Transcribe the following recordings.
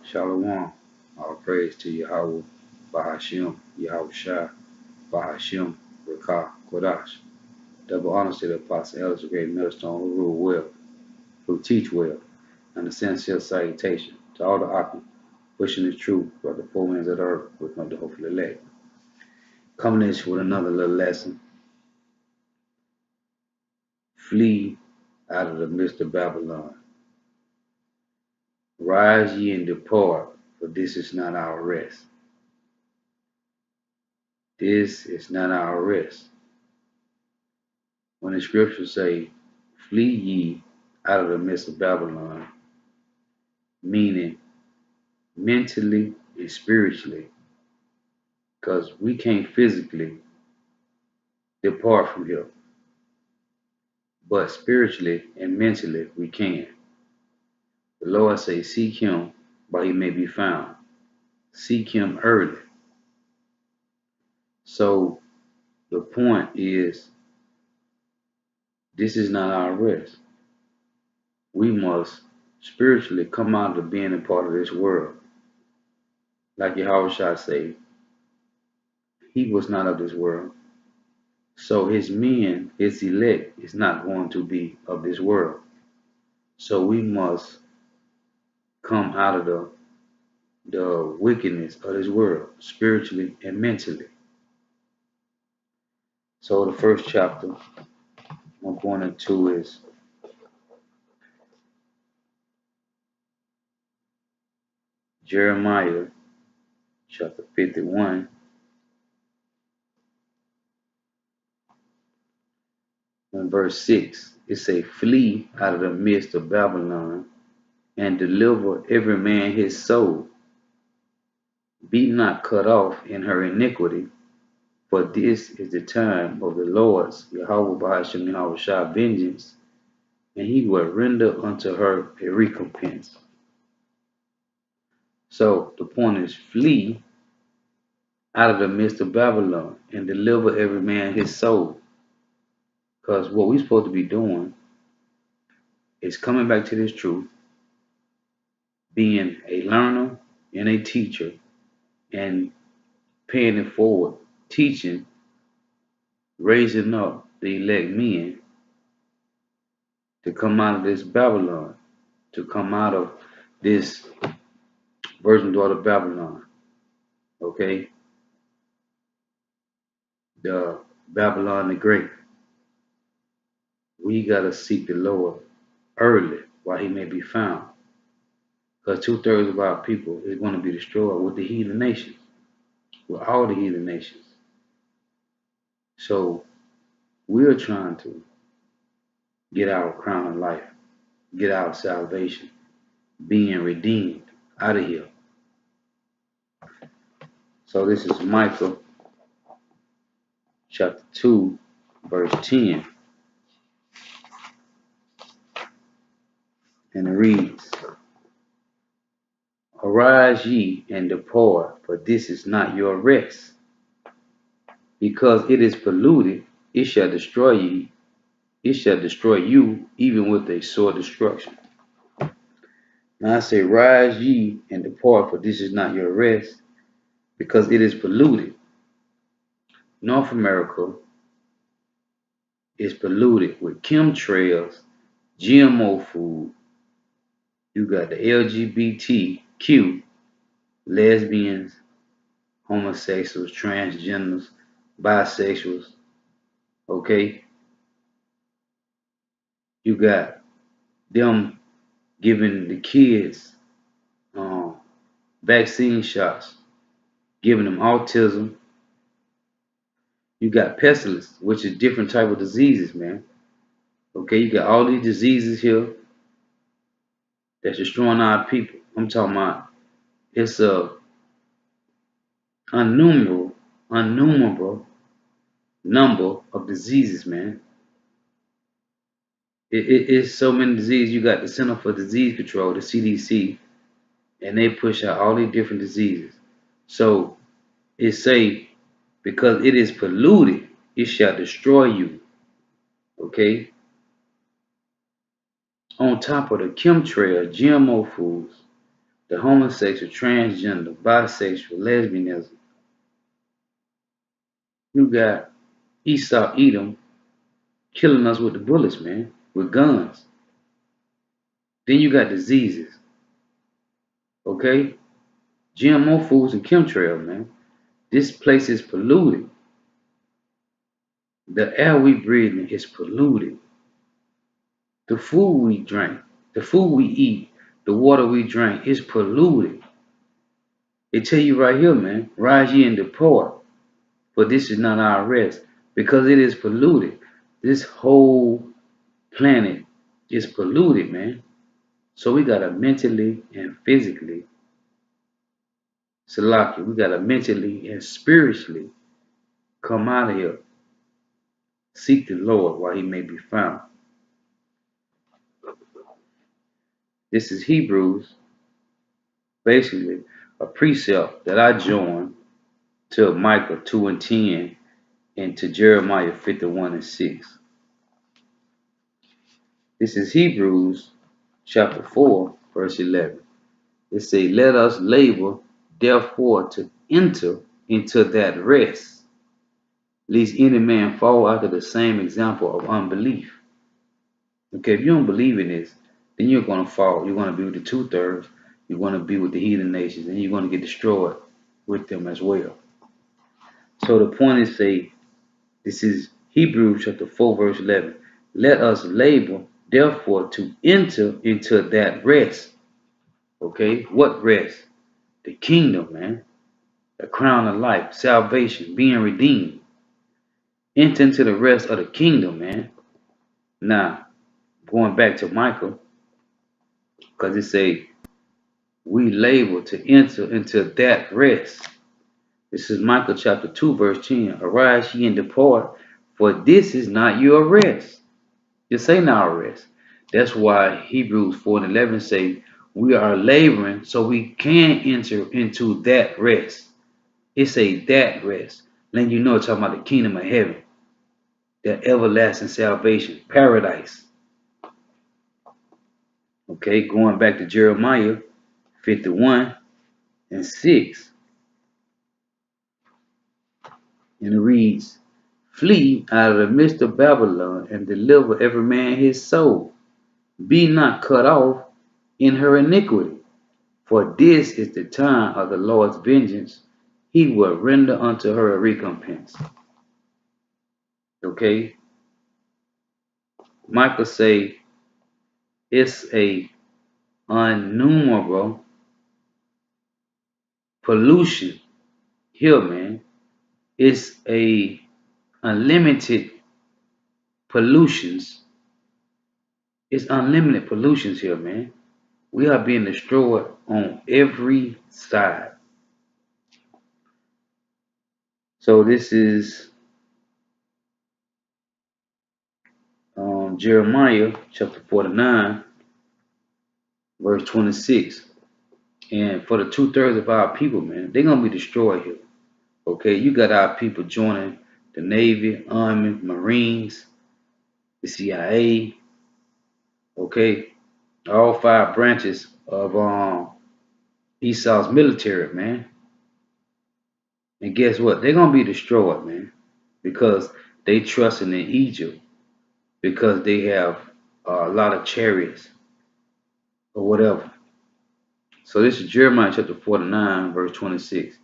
Shalom. All praise to Yahawah, Bahashim, Yahawashi, Bahashim, Rakah, Kodash. Double honors to the apostle, elders of great millstone who rule well, who teach well, and a sincere salutation to all the Akim, pushing the truth for the four winds of the earth with no hopeful elect. Coming at you with another little lesson. Flee out of the midst of Babylon. Rise ye and depart, for this is not our rest. This is not our rest. When the scriptures say, flee ye out of the midst of Babylon, meaning mentally and spiritually, because we can't physically depart from here, but spiritually and mentally we can. The Lord say, seek him while he may be found. Seek him early. So the point is, this is not our rest. We must spiritually come out of being a part of this world. Like Yahawashi say, he was not of this world. So his men, his elect, is not going to be of this world. So we must come out of the wickedness of this world, spiritually and mentally. So the first chapter I'm going into is Jeremiah chapter 51. In verse 6, it say, flee out of the midst of Babylon and deliver every man his soul. Be not cut off in her iniquity, for this is the time of the Lord's, Yahawah Bahashim Yahawashi, vengeance, and he will render unto her a recompense. So the point is, flee out of the midst of Babylon and deliver every man his soul. Because what we're supposed to be doing is coming back to this truth, being a learner and a teacher, and paying it forward, teaching, raising up the elect men to come out of this Babylon, to come out of this virgin daughter Babylon. Okay? The Babylon the Great. We got to seek the Lord early while he may be found. Because 2/3 of our people is going to be destroyed with the heathen nations, with all the heathen nations. So we're trying to get our crown of life, get our salvation, being redeemed out of here. So this is Micah chapter 2, verse 10. And it reads, arise ye and depart, for this is not your rest. Because it is polluted, it shall destroy ye. It shall destroy you, even with a sore destruction. Now I say, rise ye and depart, for this is not your rest, because it is polluted. North America is polluted with chemtrails, GMO food. You got the LGBTQ, lesbians, homosexuals, transgenders, bisexuals, okay? You got them giving the kids vaccine shots, giving them autism. You got pestilence, which is different type of diseases, man. Okay, you got all these diseases here that's destroying our people. I'm talking about it's a innumerable number of diseases, man. It's so many diseases. You got the Center for Disease Control, the CDC, and they push out all these different diseases. So it say, because it is polluted, it shall destroy you. Okay? On top of the chemtrail, GMO foods, the homosexual, transgender, bisexual, lesbianism. You got ESAU, EDOM killing us with the bullets, man, with guns. Then you got diseases, okay? GMO foods and chemtrails, man. This place is polluted. The air we breathe is polluted. The food we drink, the food we eat, the water we drink is polluted. It tell you right here, man, rise ye and depart, for this is not our rest, because it is polluted. This whole planet is polluted, man. So we gotta mentally and physically, Salaki, we gotta mentally and spiritually come out of here. Seek the Lord while he may be found. This is Hebrews, basically a precept that I joined to Micah 2 and 10 and to Jeremiah 51 and 6. This is Hebrews chapter 4, verse 11. It says, let us labor therefore to enter into that rest, lest any man fall after the same example of unbelief. Okay, if you don't believe in this, then you're going to fall. You're going to be with the 2/3. You're going to be with the heathen nations, and you're going to get destroyed with them as well. So the point is, this is Hebrews chapter 4, verse 11. Let us labor, therefore, to enter into that rest. Okay, what rest? The kingdom, man. The crown of life, salvation, being redeemed. Enter into the rest of the kingdom, man. Now, going back to Michael, because it say, we labor to enter into that rest. This is Micah chapter 2, verse 10. Arise ye and depart, for this is not your rest. This ain't our rest. That's why Hebrews 4 and 11 say, we are laboring so we can enter into that rest. It's a that rest. Letting you know it's talking about the kingdom of heaven. That everlasting salvation. Paradise. Okay, going back to Jeremiah 51 and 6. And it reads, flee out of the midst of Babylon and deliver every man his soul. Be not cut off in her iniquity. For this is the time of the Lord's vengeance. He will render unto her a recompense. Okay. Michael say it's a innumerable pollution here, man. It's a unlimited pollutions. It's unlimited pollutions here, man. We are being destroyed on every side. So this is Jeremiah chapter 49, verse 26. And for the 2/3 of our people, man, they're going to be destroyed here. Okay, you got our people joining the Navy, Army, Marines, the CIA. Okay, all 5 branches of ESAU's military, man. And guess what? They're going to be destroyed, man, because they trusting in Egypt, because they have a lot of chariots or whatever. So this is Jeremiah chapter 49, verse 26.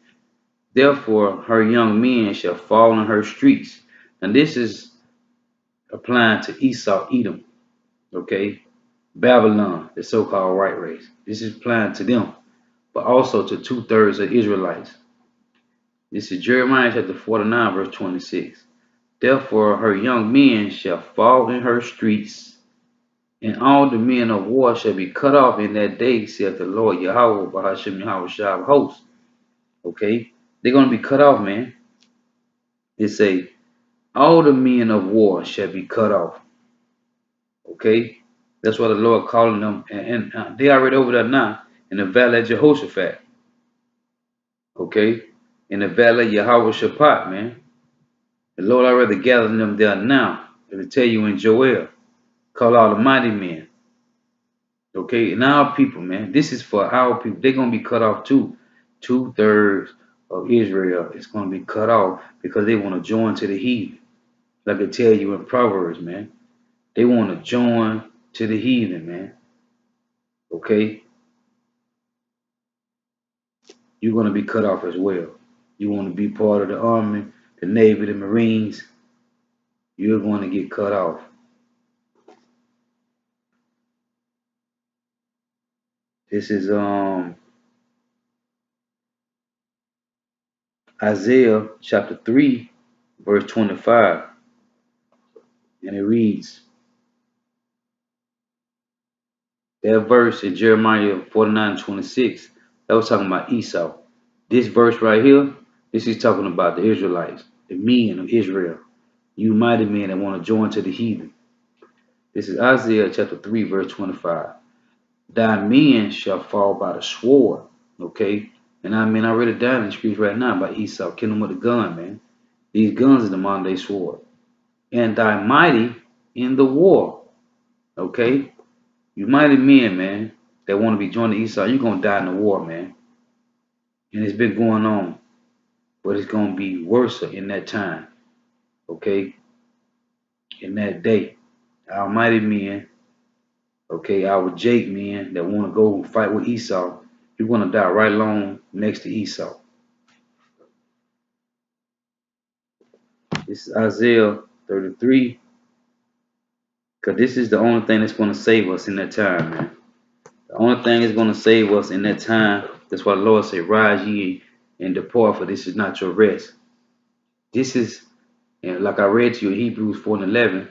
Therefore, her young men shall fall in her streets. And this is applying to ESAU, Edom, okay? Babylon, the so-called white race. This is applying to them, but also to 2/3 of Israelites. This is Jeremiah chapter 49, verse 26. Therefore, her young men shall fall in her streets, and all the men of war shall be cut off in that day, saith the Lord YAHAWAH, YAHAWASHI of hosts. Okay? They're going to be cut off, man. It say, all the men of war shall be cut off. Okay? That's what the Lord calling them. And they already over there now in the valley of Jehoshaphat. Okay? In the valley of YAHAWASHI, man. The Lord already gathered them there now. It'll tell you in Joel. Call all the mighty men. Okay, and our people, man, this is for our people. They're gonna be cut off too. 2/3 of Israel is gonna be cut off because they want to join to the heathen. Like I tell you in Proverbs, man, they want to join to the heathen, man. Okay, you're gonna be cut off as well. You want to be part of the army, the navy, the marines. You're going to get cut off. This is Isaiah chapter 3, verse 25, and it reads that verse in Jeremiah 49:26. That was talking about Esau. This verse right here, this is talking about the Israelites, the men of Israel, you mighty men that want to join to the heathen. This is Isaiah chapter 3, verse 25. Thy men shall fall by the sword. Okay? And I mean, I read it down in the streets right now by Esau, killing him with a gun, man. These guns are the modern day sword. And thy mighty in the war. Okay? You mighty men, man, that want to be joining Esau, you're going to die in the war, man. And it's been going on. But it's going to be worse in that time. Okay? In that day. Our mighty men, okay, our Jake men that want to go and fight with Esau, you're going to die right along next to Esau. This is Isaiah 33, because this is the only thing that's going to save us in that time, man. The only thing that's going to save us in that time, that's why the Lord said, rise ye and depart, for this is not your rest. This is, and like I read to you in Hebrews 4:11,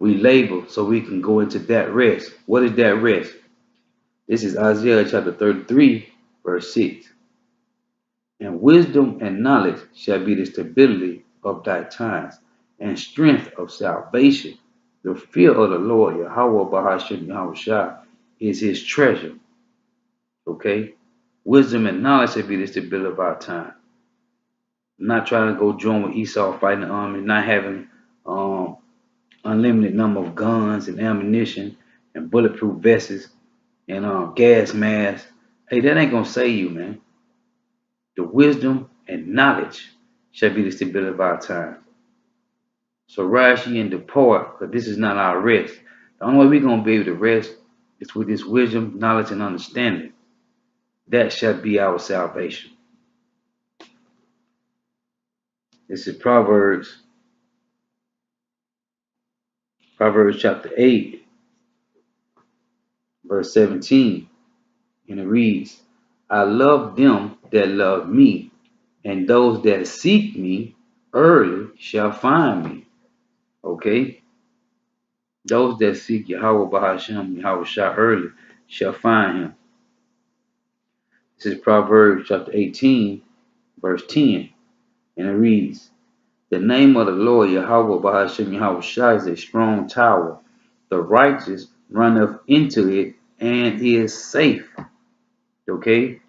we labor so we can go into that rest. What is that rest? This is Isaiah chapter 33, verse 6. And wisdom and knowledge shall be the stability of thy times, and strength of salvation. The fear of the Lord, YAHAWASHI, is his treasure. Okay? Wisdom and knowledge shall be the stability of our time. Not trying to go join with Esau fighting the army, not having unlimited number of guns and ammunition and bulletproof vests and gas masks. Hey, that ain't gonna save you, man. The wisdom and knowledge shall be the stability of our time. So rise ye and depart, because this is not our rest. The only way we're going to be able to rest is with this wisdom, knowledge, and understanding. That shall be our salvation. This is Proverbs chapter 8, verse 17. And it reads, I love them that love me, and those that seek me early shall find me. Okay? Those that seek Yahweh Bahashem, Yahawashi early shall find him. This is Proverbs chapter 18, verse 10. And it reads, the name of the Lord Yahweh Bahashem Yahawashi is a strong tower. The righteous runneth into it and is safe. Okay?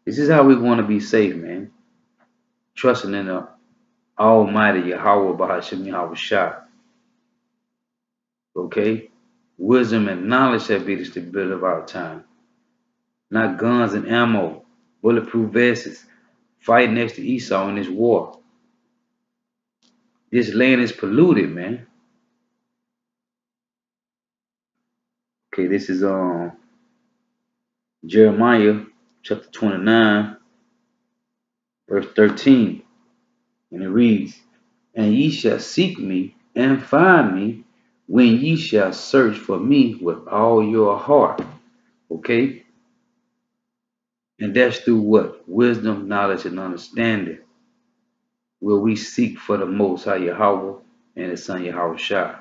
This is how we want to be safe, man. Trusting in the Almighty Yahweh Bahashem Yahawashi. Okay? Wisdom and knowledge shall be the stability of our time. Not guns and ammo, bulletproof vests, fighting next to Esau in this war. This land is polluted, man. Okay, this is Jeremiah chapter 29, verse 13. And it reads, and ye shall seek me and find me when ye shall search for me with all your heart. Okay? And that's through what? Wisdom, knowledge, and understanding. Will we seek for the Most High Yahweh and His Son Yahawashi.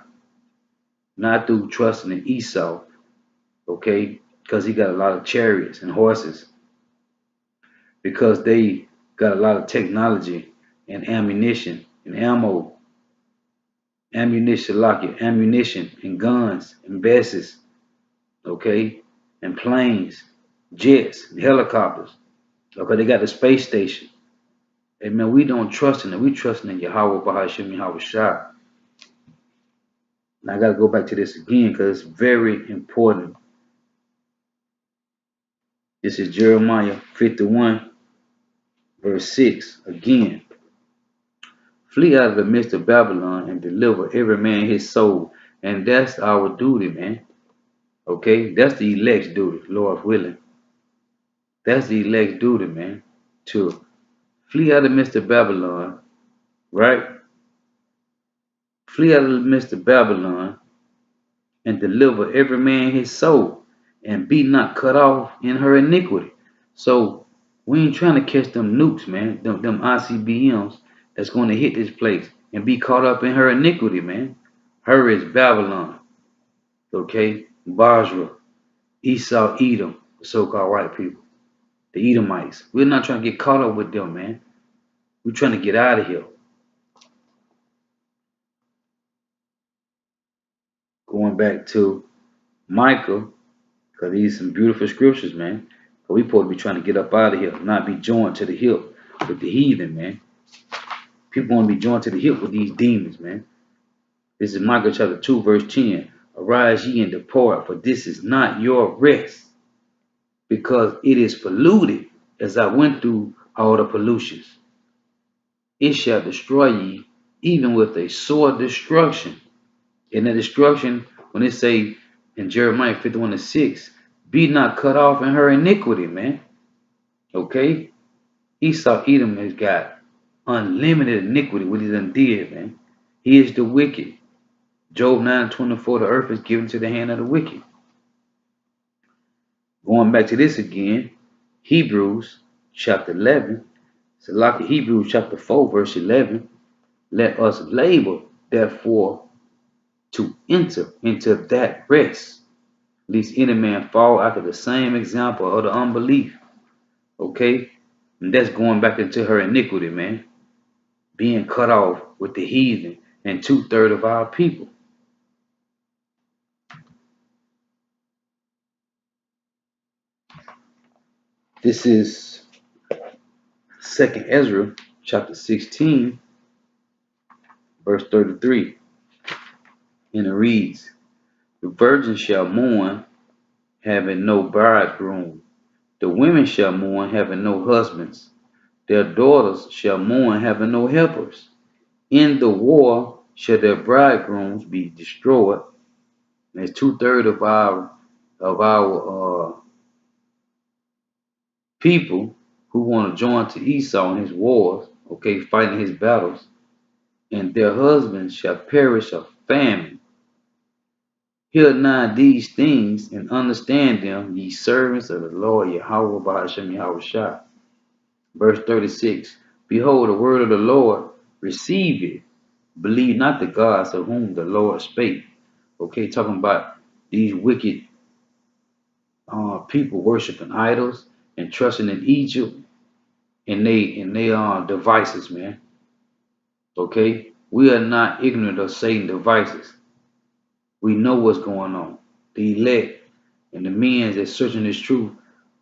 Not through trusting in Esau, okay? Because he got a lot of chariots and horses. Because they got a lot of technology and ammunition and ammo. Ammunition and guns and vests, okay? And planes, jets, and helicopters. Okay, they got the space station. Hey man, we don't trust in it. We trust in Yahweh Bahashem Yahawashi. Now I gotta go back to this again because it's very important This is Jeremiah 51, verse 6. Again, flee out of the midst of Babylon and deliver every man his soul. And that's our duty, man. Okay? That's the elect's duty, Lord willing. That's the elect's duty, man. To flee out of the midst of Babylon, right? Flee out of the midst of Babylon and deliver every man his soul, and be not cut off in her iniquity. So we ain't trying to catch them nukes, man, them ICBMs that's going to hit this place and be caught up in her iniquity, man. Her is Babylon, okay? Basra, Esau, Edom, the so-called white people, the Edomites. We're not trying to get caught up with them, man. We're trying to get out of here. Going back to Michael, because these are some beautiful scriptures, man. But we supposed to be trying to get up out of here, not be joined to the hip with the heathen, man. People want to be joined to the hip with these demons, man. This is Micah chapter 2, verse 10. Arise ye and depart, for this is not your rest, because it is polluted, as I went through all the pollutions. It shall destroy ye, even with a sore destruction. And the destruction, when it say in Jeremiah 51 and 6, be not cut off in her iniquity, man. Okay? Esau, Edom has got unlimited iniquity, what he done did, man. He is the wicked. Job 9:24, the earth is given to the hand of the wicked. Going back to this again, Hebrews chapter 11, so like Hebrews chapter 4, verse 11, let us labor, therefore, to enter into that rest, lest any man fall after the same example of the unbelief. Okay? And that's going back into her iniquity, man. Being cut off with the heathen and 2/3 of our people. This is 2nd Ezra chapter 16, verse 33. And it reads, the virgin shall mourn, having no bridegroom. The women shall mourn, having no husbands. Their daughters shall mourn, having no helpers. In the war shall their bridegrooms be destroyed. And it's 2/3 of our people who want to join to Esau in his wars, okay, fighting his battles, and their husbands shall perish of famine. Hear now these things and understand them, ye servants of the Lord Yahawah Bahashem Yahawashi. Verse 36, behold the word of the Lord, receive it. Believe not the gods of whom the Lord spake. Okay, talking about these wicked people worshiping idols and trusting in Egypt and they devices, man. Okay, we are not ignorant of Satan's devices. We know what's going on. The elect and the men that's searching this truth,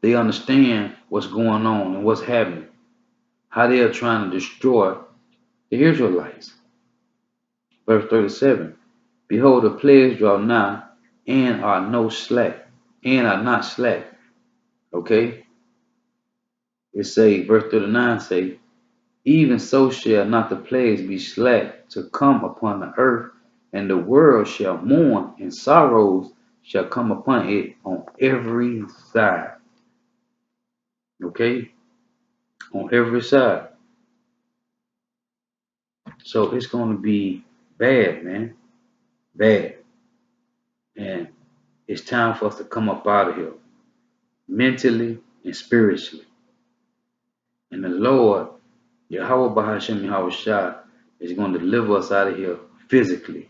they understand what's going on and what's happening. How they are trying to destroy the Israelites. Verse 37. Behold, the plagues draw nigh and are not slack. Okay? It say, verse 39 say, even so shall not the plagues be slack to come upon the earth, and the world shall mourn, and sorrows shall come upon it on every side. Okay? On every side. So it's going to be bad, man. Bad. And it's time for us to come up out of here, mentally and spiritually. And the Lord, Yahawah Bahashem Yahawashi, is going to deliver us out of here physically.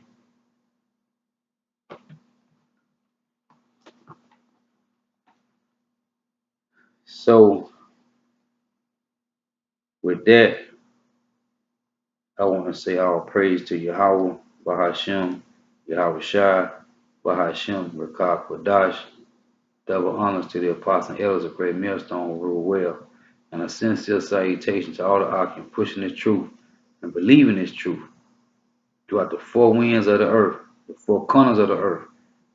So, with that, I want to say all praise to Yahawah Bahashem Yahawashi, Bahashem Rakah Quadash. Double honors to the apostles and elders of Great Millstone who rule well. And a sincere salutation to all the Akim pushing this truth and believing this truth throughout the four winds of the earth, the four corners of the earth,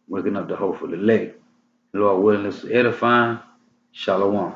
waking up the hope for the elect. Lord willing, this is edifying, Shalom.